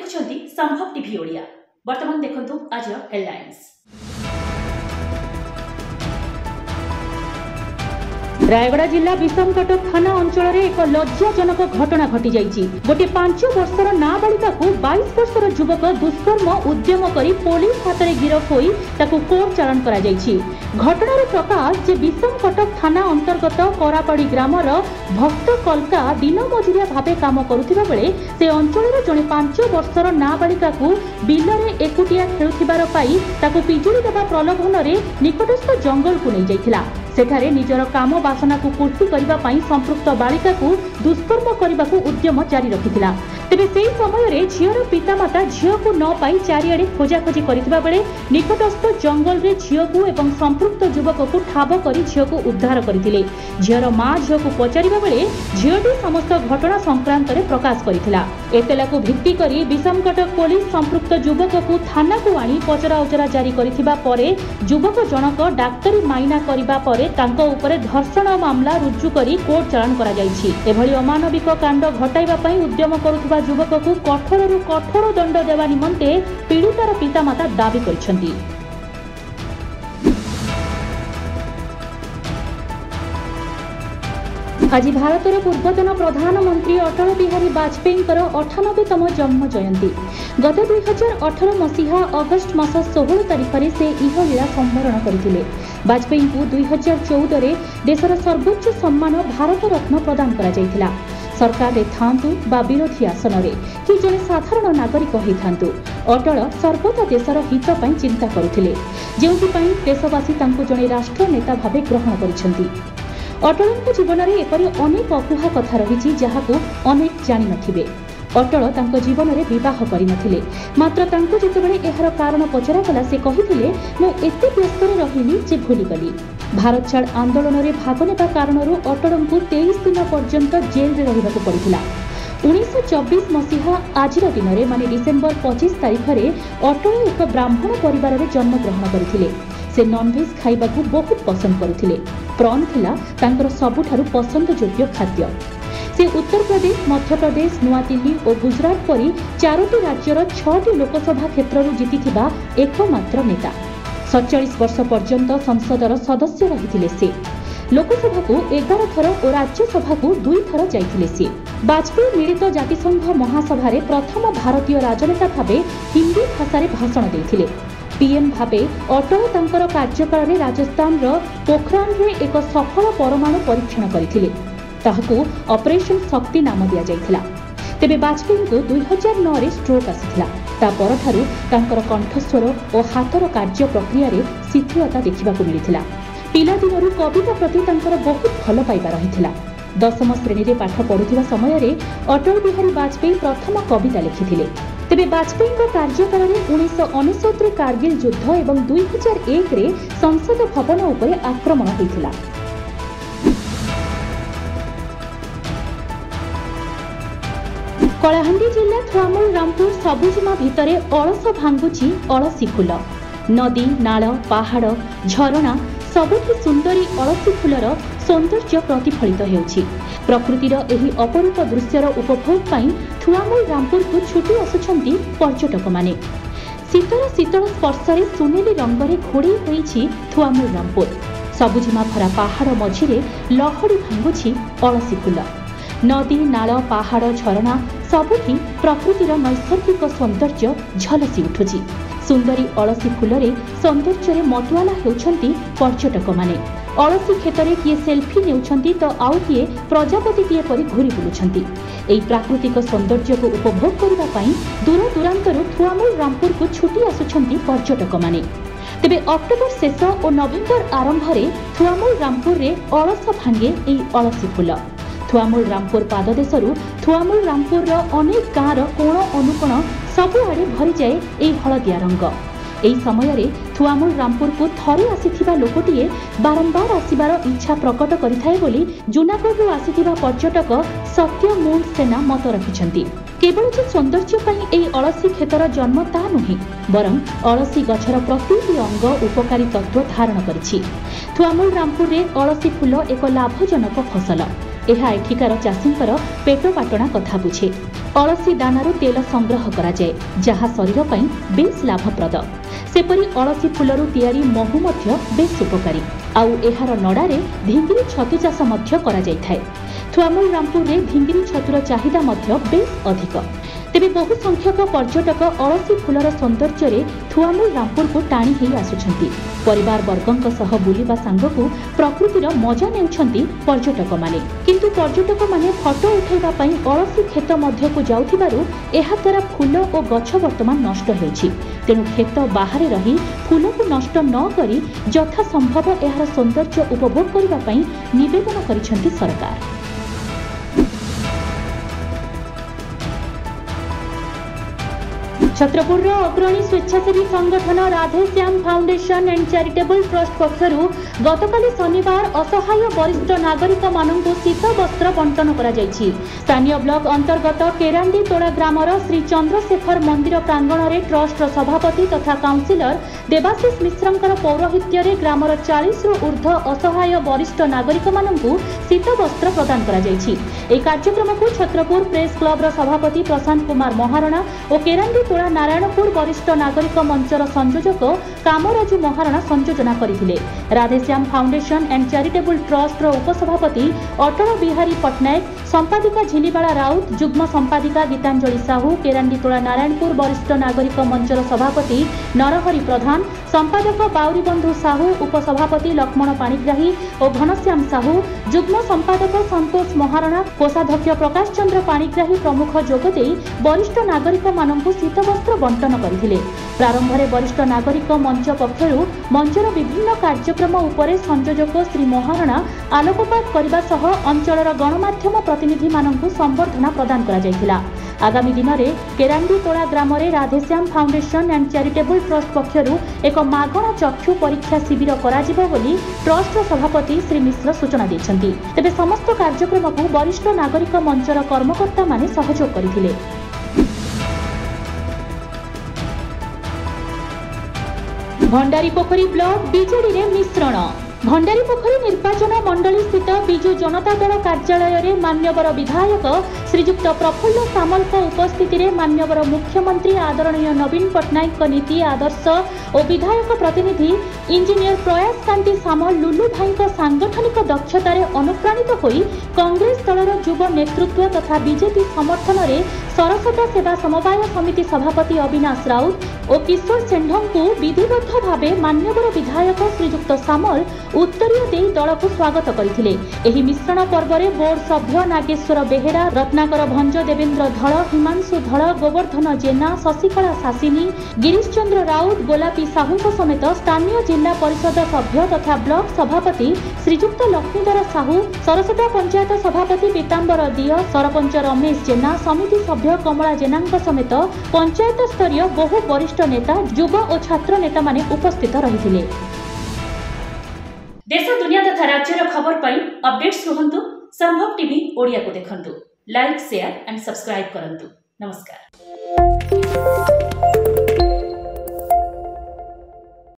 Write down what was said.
देखुछंती संभव टीवी ओडिया। वर्तमान देखंतु आज हेडलाइंस। रायगड़ा जिला विषमकटक थाना अंचल एक लज्जाजनक घटना घटी जाइछि। गोटे 5 वर्षर नाबालिका को 22 वर्षर युवक दुष्कर्म उद्यम करी पुलिस हाथ में गिरफ होई ताकू कोर्ट चालान करा जाइछि। घटनार प्रकाश जे विषमकटक थाना अंतर्गत करापाड़ी ग्रामर भक्त कलका दिन मजुरिया भावे काम करुथिबा बेले से अंचल जने 5 वर्षर नाबालिका को बिलरे एकुटिया खेलुथिबार पाई ताकू पिजुली देबा प्रलोभन रे निकटस्थ जंगल को नै जाइथिला। सेठारे निजर काम बासना को पूर्ति करबा पाई संपृक्त बालिका को दुष्कर्म करबा को उद्यम जारी रखिथिला। तेबे सेही समय रे झियर पितामाता झियो को न पाई चारिआडे खोजाखोजी करथिबा बेले निकटस्थ जंगल रे झियो को एवं संपृक्त युवक को ठाब करी झियो को उद्धार करथिले। झियर मां झियो को पचारिबा बेले झियोटी समस्त घटना संक्रांत रे प्रकाश करथिला। एतला को भित्ति करी विषमकटक पुलिस संपृक्त युवक को थाना को आनी पचरा उचरा जारी करथिबा परे युवक जनक डाक्टरी माइना करबा परे तांको उपरे धर्षण मामला रुजु करी कोर्ट चालान करा जाइछि। एभली अमानविक कांड घटाइबा पई उद्यम करुथबा युवक को कठोररु कठोर दंड देवा निमंते पीड़ितार पितामाता दाबी करिसेंती। आज भारतर पूर्वतन प्रधानमंत्री अटल बिहारी वाजपेयी 98तम जन्म जयंती। गत 2018 मसीहा अगस्ट मास 16 तारिख में से इहलीला संवरण करथिले। वाजपेयी को 2014 रे देशर सर्वोच्च सम्मान भारत रत्न प्रदान करा जायथिला। सरकार रे थांतु बा विरोधी आसन रे कि जने साधारण नागरिक होई थांतु अटल सर्वदा देशर हित पई चिंता करुथिले, जेउथि पई देशवासी तांको जने राष्ट्र नेता भाबे ग्रहण करिसेंती। अटलଙ୍କ जीवन में एपरी अनेक अकुहा कथा रही जहां अनेक जानी नथिबे। अटल तांको जीवन में विवाह करि नथिले, मात्र तांको जेतेबेले एहार कारण पचरा गला से कहिथिले मु एते व्यस्त रहिली जे भूली गली। भारत छाड़ आंदोलन में भाग नेबा कारणरू अटलଙ୍କୁ 23 दिन पर्यंत जेल रे रहिबाकू पड़िथिला। 1924 मसीहा आजिर दिन में माने डिसेम्बर 25 तारिख रे अटल एक ब्राह्मण परिवार रे जन्म ग्रहण करथिले। से नॉनवेज खाइबा को बहुत पसंद करुथिले। प्रॉन थिला तांकर सबुठारु पसंद योग्य खाद्य। से उत्तर प्रदेश, मध्य प्रदेश, नुआ दिल्ली और गुजरात परी 4टी राज्यर 6टी लोकसभा क्षेत्ररू जीतिथिबा एकमात्र नेता। 47 वर्ष पर्यंत संसदर सदस्य रहिथिले। से लोकसभा को 11 थर और राज्यसभा को 2 थर जाइथिले। से वाजपेयी मिलित जातिसंघ महासभा रे प्रथम भारतीय राजनेता भावे हिंदी भाषा रे भाषण देथिले। पीएम भावे अटल तांकर कार्यकाल में राजस्थान रो पोखरान रे एक सफल परमाणु परीक्षण करथिले। ताहाकू ऑपरेशन शक्ति नाम दिया जायथिला। तेबे वाजपेयी को 2009 रे स्ट्रोक आसिथिला। ता परठारु तांकर कंठस्वर और हाथर कार्य प्रक्रिया रे शिथिलता देखिबाकू मिलिथिला। पिला दिनरु कविता प्रति तांकर बहुत भल पाइबा रहिथिला। 10म श्रेणी रे पाठ पढुथिबा समय रे अटल बिहारी वाजपेयी प्रथम कविता लिखिथिले। तेबे वाजपेयी कार्यकाल में 1969 रे कारगिल युद्ध एवं 2001 रे संसद भवन उपरे आक्रमण होइथिला। कलाहांडी जिला थुआमूल रामपुर सबुजिमा भितरे अलस भांगुची अलसी फूल। नदी, नाल, पहाड़, झरणा सबुठी सुंदरी अलसी फूलर सौंदर्य प्रतिफलित हेउछि। प्रकृतिर एही अपरूप दृश्यर उपभोग पाई थुआमूल रामपुर को छुटी आसुछंती पर्यटक माने। शीतल शीतल स्पर्शरे सुनेली रंगरे घोड़ी होइछि थुआमूल रामपुर। सबुजिमा भरा पहाड़ मझिरे लहड़ी भांगुछि अलसी फूल। नदी, नाल, पहाड़, झरणा सबुठी प्रकृतिर नैसर्गिक सौंदर्य झलसी उठुछि। सुंदरी अलसी फूलरे सौंदर्य मतुआला हेउछंती पर्यटक माने। अलसी क्षेत्र किए सेल्फी नेउछंती तो आउ किए प्रजापति टीए परी घूरी बुलुछंती। एई प्राकृतिक सौंदर्य को उपभोग करबा पई दूर दूरांतरु थुआमूल रामपुर को छुटी आसुछंती पर्यटक माने। तेबे अक्टोबर शेष और नवेम्बर आरंभ रे थुआमूल रामपुर रे अलस भांगे एई अलसी फूल। थुआमूल रामपुर पाददेशरू थुआमूल रामपुर अनेक गाँव कोण अनुकोण सबुआड़े भरी जाए एई हलदिया रंग। एई समय रे थुआमूल रामपुर को थरे आसीथिबा लोकटिए बारंबार आसीबार इच्छा प्रकट करिथाए बोली जुनागढ़ आसीथिबा पर्यटक सत्य मूल सेना मत रखिछंती। केवल जे सौंदर्य पई एई अलसी क्षेत्र जन्म ता नुहे, बरं अलसी गछर प्रतिटी अंग उपकारी तत्व धारण करिछि। थुआमूल रामपुर रे अलसी फूल एक लाभजनक फसल। ଏହା ଏଠିକାର ଚାଷୀଙ୍କର ପେଟ ପାଟଣା କଥା ବୁଝେ। ଅଳସୀ ଦାନାରୁ ତେଲ ସଂଗ୍ରହ କରାଯାଏ, ଯାହା ଶରୀର ପାଇଁ ବେଶ୍ ଲାଭପ୍ରଦ। ସେପରି ଅଳସୀ ଫୁଲରୁ ତିଆରି ମହୁ ମଧ୍ୟ ବେଶ୍ ଉପକାରୀ। ଆଉ ଏହାର ନଡ଼ାରେ ଧିଙ୍ଗିରି ଛତୁ ଚାଷ ମଧ୍ୟ କରାଯାଇଥାଏ। ଥୁଆମୁଲ ରାମପୁରରେ ଧିଙ୍ଗିରି ଛତୁର ଚାହିଦା ମଧ୍ୟ ବେଶ୍ ଅଧିକ। ତେବେ ବହୁ ସଂଖ୍ୟକ ପର୍ଯ୍ୟଟକ ଅଳସୀ ଫୁଲର ସୌନ୍ଦର୍ଯ୍ୟରେ ଥୁଆମୁଲ ରାମପୁରକୁ ଟାଣି ହୋଇ ଆସୁଛନ୍ତି। ପରିବାର ବର୍ଗଙ୍କ ସହ ବୁଲିବା ସାଙ୍ଗକୁ ପ୍ରକୃତିର ମଜା ନେଉଛନ୍ତି ପର୍ଯ୍ୟଟକମାନେ। କିନ୍ତୁ ପର୍ଯ୍ୟଟକମାନେ ଫଟୋ ଉଠାଇବା ପାଇଁ ଅଳସୀ କ୍ଷେତ ମଧ୍ୟକୁ ଯାଉଥିବାରୁ ଏହାଦ୍ୱାରା ଫୁଲ ଓ ଗଛ ବର୍ତ୍ତମାନ ନଷ୍ଟ ହେଉଛି। ତେଣୁ କ୍ଷେତ ବାହାରେ ରହି ଫୁଲକୁ ନଷ୍ଟ ନ କରି ଯଥାସମ୍ଭବ ଏହାର ସୌନ୍ଦର୍ଯ୍ୟ ଉପଭୋଗ କରିବା ପାଇଁ ନିବେଦନ କରିଛନ୍ତି ସରକାର। छत्रपुर अग्रणी स्वेच्छासेवी संगठन Radheshyam foundation and charitable trust पक्षरु गतकाली शनिवार असहाय वरिष्ठ नागरिक मानंकु शीत वस्त्र बंटन करा जायछि। स्थानीय ब्लॉक अंतर्गत केरांडी तोड़ा ग्रामर श्री चंद्रशेखर मंदिर प्रांगण में ट्रस्ट सभापति तथा काउंसिलर देवाशीष मिश्रंकर पौरोहित्य ग्रामर 40 रु ऊर्ध्व असहाय वरिष्ठ नागरिक मानंकु शीत वस्त्र प्रदान करा जायछि। एही कार्यक्रम को छत्रपुर प्रेस क्लब सभापति प्रशांत कुमार महारणा और केरांडी तोड़ा नारायणपुर वरिष्ठ नागरिक मंचर संयोजक कामराजू महारणा संयोजना करथिले। Radheshyam foundation and charitable trust उपसभापति अटल बिहारी पटनायक, संपादिका झिलीबाला राउत, जुग्म संपादिका गीतांजलि साहू, केरांडी तोड़ा नारायणपुर वरिष्ठ नागरिक मंचर सभापति नरहरि प्रधान, संपादक बाउरीबंधु साहू, उपसभापति लक्ष्मण पाणिग्राही और घनश्याम साहू, जुग्म संपादक संतोष महारणा, कोषाध्यक्ष प्रकाश चंद्र पाणिग्राही प्रमुख जोगदे वरिष्ठ नागरिक मानंकु शीत वस्त्र बंटन करथिले। प्रारंभ में वरिष्ठ नागरिक मंच पक्षरु मंचर विभिन्न कार्यक्रम उपरे संयोजक श्री महारणा आलोकपात करबा सह अंचलर गणमाध्यम प्रतिनिधि मानंकु संबर्धना प्रदान करा जायतिला। आगामी दिन में केरांडी तोड़ा ग्राम में Radheshyam foundation and charitable trust पक्षरु एक मागणा चक्षु परीक्षा शिविर कराजिबो बोली ट्रस्ट सभापति श्री मिश्र सूचना दैछन्ति। तेबे समस्त कार्यक्रम को वरिष्ठ नागरिक मंचर कर्मकर्ता माने सहयोग करथिले। भंडारीपोखरी ब्लॉक बीजेडी रे मिश्रण। भंडारीपोखरी निर्वाचन मंडली स्थित बिजु जनता दल कार्यालय रे मान्यवर विधायक श्रीजुक्त प्रफुल्ल सामल उपस्थिति रे मान्यवर मुख्यमंत्री आदरणीय नवीन पटनायक नीति आदर्श और विधायक प्रतिनिधि इंजीनियर प्रयास कांति सामल लुलु भाई सांगठनिक दक्षतार अनुप्राणित होई कांग्रेस दलर युव नेतृत्व तथा बीजेपी समर्थन रे सरस्वती सेवा समवाय समिति सभापति अविनाश राउत और किशोर सेंढों को विधिबद्ध भावे मान्यवर विधायक श्रीजुक्त सामल उत्तरीय दे दल को स्वागत करथिले। एही मिश्रण पर्व रे बोर्ड सभ्य नागेश्वर बेहेरा, रत्नाकर भंज, देवेंद्र धड़, हिमांशु धड़, गोवर्धन जेना, शशिकला शासिनी, गिरीश चंद्र राउत, गोलापी साहू समेत स्थानीय जिला परिषद सभ्य तथा ब्लॉक सभापति श्रीजुक्त लक्ष्मीधर साहू, सरस्वती पंचायत सभापति पीतांबर दिय, सरपंच रमेश जेना, समिति सभ्य कमला जेना समेत पंचायत स्तरीय बहु वरिष्ठ नेता, युवा और छात्र नेता माने उपस्थित रहिथिले। देश दुनिया तथा राज्यर खबर पाई अपडेट्स रुहंतु संभव टीवी ओडिया को देखंतु। लाइक, शेयर एंड सब्सक्राइब करंतु। नमस्कार।